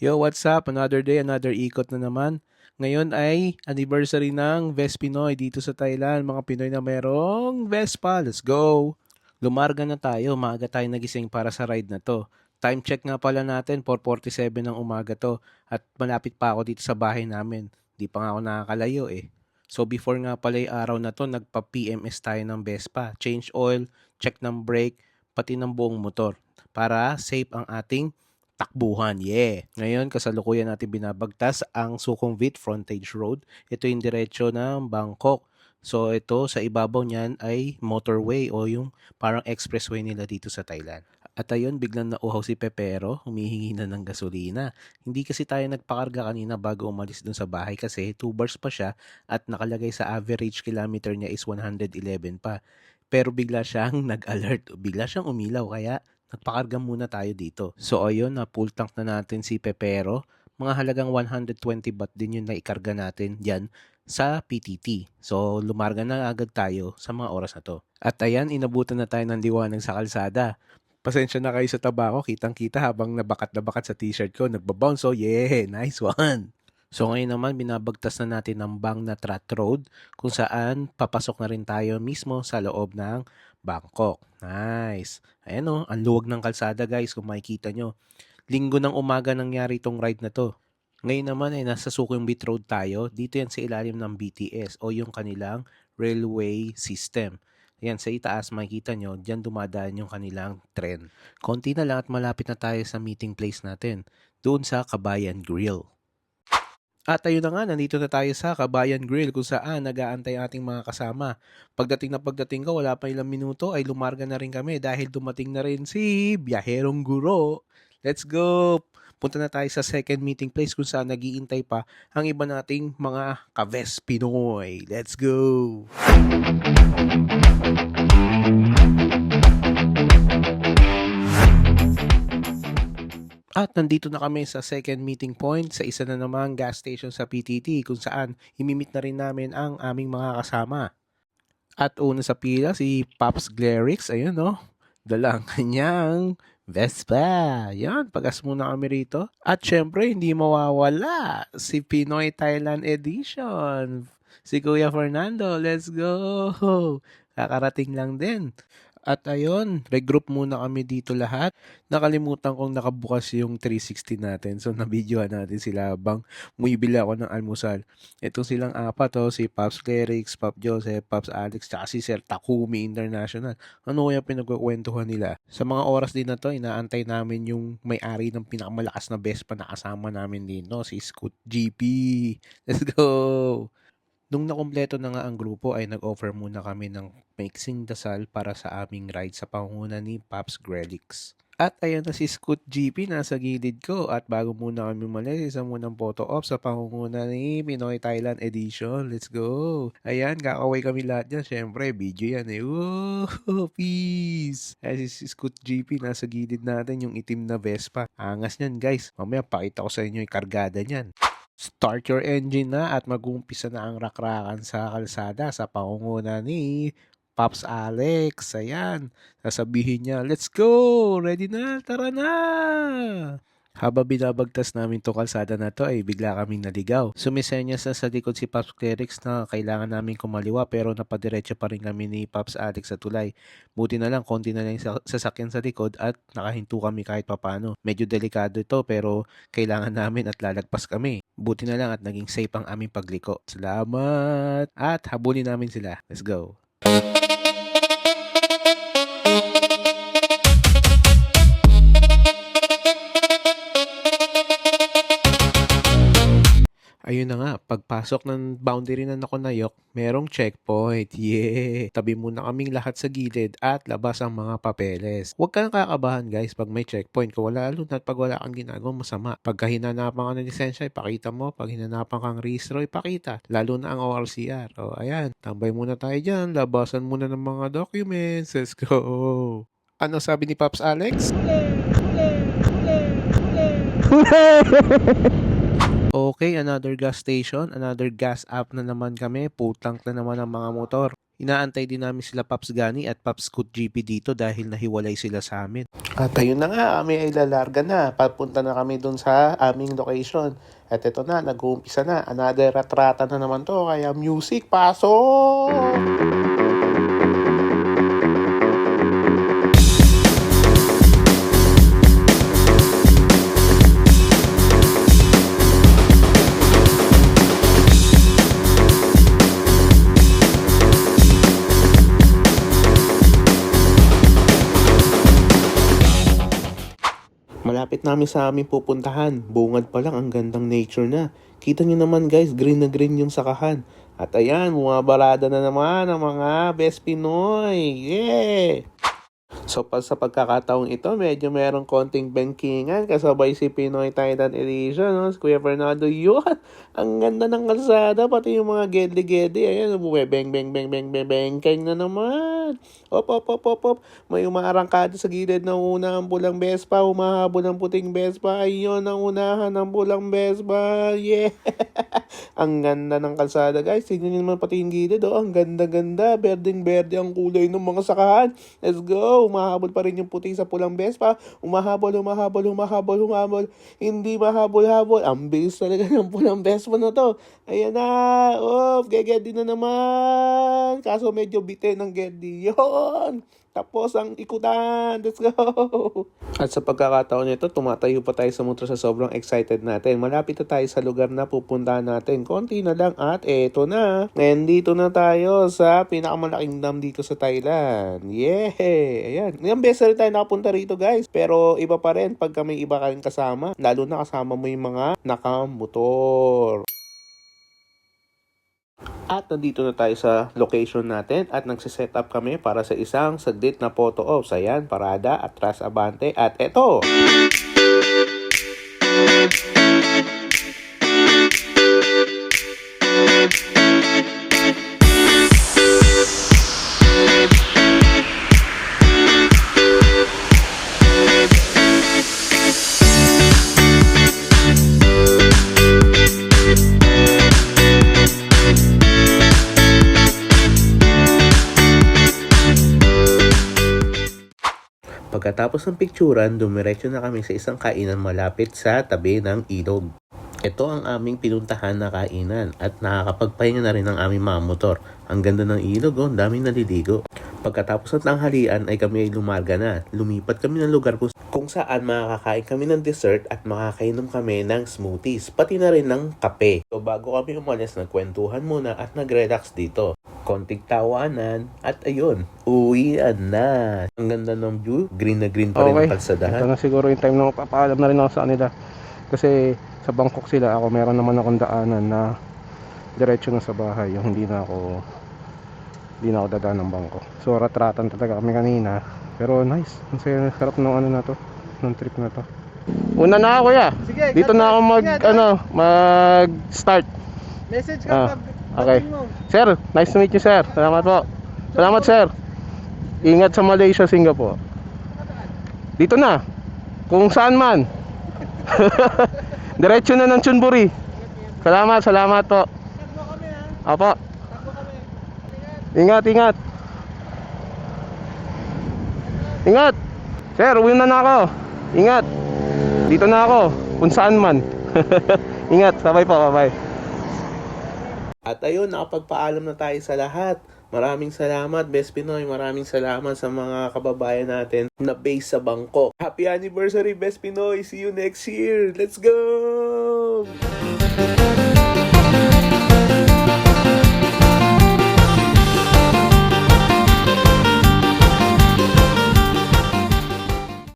Yo, what's up? Another day, another ikot na naman. Ngayon ay anniversary ng Vespinoy dito sa Thailand. Mga Pinoy na merong Vespa. Let's go! Lumarga na tayo. Maaga tayo nagising para sa ride na to. Time check nga pala natin, 4:47 ng umaga to. At malapit pa ako dito sa bahay namin. Di pa nga ako nakakalayo eh. So before nga pala yung araw na to, nagpa-PMS tayo ng Vespa. Change oil, check ng brake, pati ng buong motor. Para safe ang ating takbuhan. Yeah. Ngayon, kasalukuyan natin binabagtas ang Sukhumvit Frontage Road. Ito yung diretsyo ng Bangkok. So ito sa ibabaw niyan ay motorway o yung parang expressway nila dito sa Thailand. At ayun, biglang nauhaw si Pepero, humihingi na ng gasolina. Hindi kasi tayo nagpakarga kanina bago umalis dun sa bahay kasi 2 bars pa siya at nakalagay sa average kilometer niya is 111 pa. Pero bigla siyang nag-alert, bigla siyang umilaw kaya nagpakarga muna tayo dito. So ayun, na full tank na natin si Pepero. Mga halagang 120 baht din yung naikarga natin dyan sa PTT. So lumarga na agad tayo sa mga oras na to. At ayan, inabutan na tayo ng liwanag sa kalsada. Pasensya na kayo sa taba ko, kitang-kita habang nabakat sa t-shirt ko, nagbabounce. So yeah, nice one! So ngayon naman, binabagtas na natin ang Bang na Trat Road kung saan papasok na rin tayo mismo sa loob ng Bangkok. Nice! Ayan o, ang luwag ng kalsada guys kung makikita nyo. Linggo ng umaga nangyari itong ride na to. Ngayon naman ay nasa Sukhumvit Road tayo. Dito yan sa ilalim ng BTS o yung kanilang railway system. Ayan, sa itaas makikita nyo, dyan dumadaan yung kanilang tren. Konti na lang at malapit na tayo sa meeting place natin, doon sa Kabayan Grill. At ayun na nga, nandito na tayo sa Kabayan Grill kung saan nag-aantay ating mga kasama. Pagdating ko, wala pa ilang minuto ay lumarga na rin kami dahil dumating na rin si Biyaherong Guro. Let's go! Punta na tayo sa second meeting place kung saan nag-iintay pa ang iba nating mga ka-Ves Pinoy. Let's go! At nandito na kami sa second meeting point sa isa na namang gas station sa PTT kung saan imimit na rin namin ang aming mga kasama. At una sa pila si Pops Glerix, ayun no, dala ang kanyang Vespa. Yan, pagas muna kami rito. At syempre, hindi mawawala si Pinoy Thailand Edition. Si Kuya Fernando, let's go! Kakarating lang din. At ayun, regroup muna kami dito lahat. Nakalimutan kong nakabukas yung 360 natin. So, nabidyohan natin sila habang bumibili ako ng almusal. Ito silang apat, si Pops Clerix, Pops Joseph, Pops Alex, tsaka si Sir Takumi International. Ano kaya pinagkukwentuhan nila? Sa mga oras din na to, inaantay namin yung may-ari ng pinakamalakas na Vespa na kasama namin dito, si Scoot GP. Let's go! Nung nakumpleto na nga ang grupo ay nag-offer muna kami ng mixing dasal para sa aming ride sa pangunguna ni Pops Grelix. At ayan na si Scoot GP nasa gilid ko at bago muna kami umalis, isa munang photo op sa pangunguna ni Pinoy Thailand Edition. Let's go! Ayan, kakaway kami lahat dyan. Siyempre, video yan eh. Woo! Peace! Ayan si Scoot GP nasa gilid natin yung itim na Vespa. Angas nyan guys. Mamaya pakita ko sa inyo yung kargada nyan. Start your engine na at mag-uumpisa na ang rakrakan sa kalsada sa pangunguna ni Pops Alex. Ayan, sasabihin niya, let's go! Ready na? Tara na! Habang binabagtas namin itong kalsada na to ay bigla kaming naligaw. Sumisenyas na sa likod si Pops Clerix na kailangan namin kumaliwa pero napadiretso pa rin kami ni Pops Alex sa tulay. Buti na lang, konti na lang yung sasakyan sa likod at nakahinto kami kahit papano. Medyo delikado ito pero kailangan namin at lalagpas kami. Buti na lang at naging safe ang aming pagliko. Salamat! At habulin namin sila. Let's go! Ayun na nga, pagpasok ng boundary na Nakonayok, merong checkpoint. Yeah! Tabi muna kaming lahat sa gilid at labas ang mga papeles. Huwag ka nang kakabahan guys pag may checkpoint. Kung lalo na pag wala kang ginagawang masama. Pagka hinanapan ka ng lisensya, ipakita mo. Pag hinanapan kang rehistro, ipakita. Lalo na ang ORCR. O ayan, tambay muna tayo dyan. Labasan muna ng mga documents. Let's go! Ano sabi ni Pops Alex? Okay, another gas station, another gas up na naman kami, putang na naman ang mga motor. Inaantay din namin sila Paps Gani at Paps Scoot GP dito dahil nahiwalay sila sa amin. At ayun na nga, kami ay lalarga na. Papunta na kami dun sa aming location. At ito na, nag-uumpisa na. Another ratrata na naman to. Kaya music, pasok! Malapit namin sa aming pupuntahan. Bungad pa lang, ang gandang nature na. Kita nyo naman guys, green na green yung sakahan. At ayan, bumabarada na naman ang mga Best Pinoy. Yeah! So sa pagkakataong ito, medyo merong konting bankingan kasabay si Pinoy Thailand Edition, no? Kuya Fernando, yun! Ang ganda ng kalsada, pati yung mga gedli-gedli. Ayan, beng beng beng beng beng beng keng na naman. Op, op, op, op, op. May umaarangkada sa gilid ng una ang pulang Vespa, humahabol ang puting Vespa. Ayun ang unahan ng pulang Vespa. Yeah! Ang ganda ng kalsada, guys. Tignan nyo naman pati yung gilid, oh. Ang ganda-ganda. Berdeng-berde ang kulay ng mga sakahan. Let's go! Umahabol pa rin yung puti sa pulang Vespa. Umahabol. Hindi mahabol-habol. Ang bilis talaga ng pulang Vespa na to. Ayan na. Oh, gegedi na naman. Kaso medyo bite ng gedi. Yun. Tapos ang ikutan. Let's go. At sa pagkakataon nito, tumatayo pa tayo sa motor sa sobrang excited natin. Malapit na tayo sa lugar na pupuntahan natin. Konti na lang at eto na. Ngayon dito na tayo sa pinakamalaking dam dito sa Thailand. Yeah! Ayan. Ngayon beses rin tayo nakapunta rito guys. Pero iba pa rin pag may iba ka rin kasama. Lalo na kasama mo yung mga nakamotor. At nandito na tayo sa location natin at nagsiset up kami para sa isang saglit na photo ops. Ayan, parada, atras, abante at eto! Pagkatapos ng picturan, dumiretso na kami sa isang kainan malapit sa tabi ng ilog. Ito ang aming pinuntahan na kainan at nakakapagpahinga na rin ang aming mga motor. Ang ganda ng ilog, oh, daming naliligo. Pagkatapos ng tanghalian ay kami ay lumarga na. Lumipat kami ng lugar kung saan makakain kami ng dessert at makakainom kami ng smoothies, pati na rin ng kape. So bago kami umalis, nagkwentuhan muna at nag-relax dito. Konting tawanan at ayun, uwian na. Ang ganda ng view, green na green pa rin ang kalsadahan. Ito na siguro yung time na magpapaalam na rin ako sa kanila. Kasi sa Bangkok sila, ako meron naman akong daanan na diretso na sa bahay. Yung hindi na ako dadaan ng Bangkok. So ratratan talaga kami kanina. Pero nice, ang sarap ng ano na to, ng trip na to. Una na ako ya. Sige, dito na ako mag-start. Message ka pag okay. Sir, nice to meet you sir. Salamat po. Salamat sir. Ingat sa Malaysia, Singapore. Dito na. Kung saan man. Diretso na ng Chonburi. Salamat po. Apo. Ingat. Ingat. Sir, uwi na ako. Ingat. Dito na ako. Kung saan man. Ingat. Sabay po. Bye. At ayun, nakapagpaalam na tayo sa lahat. Maraming salamat, Best Pinoy. Maraming salamat sa mga kababayan natin na base sa Bangkok. Happy anniversary, Best Pinoy. See you next year. Let's go!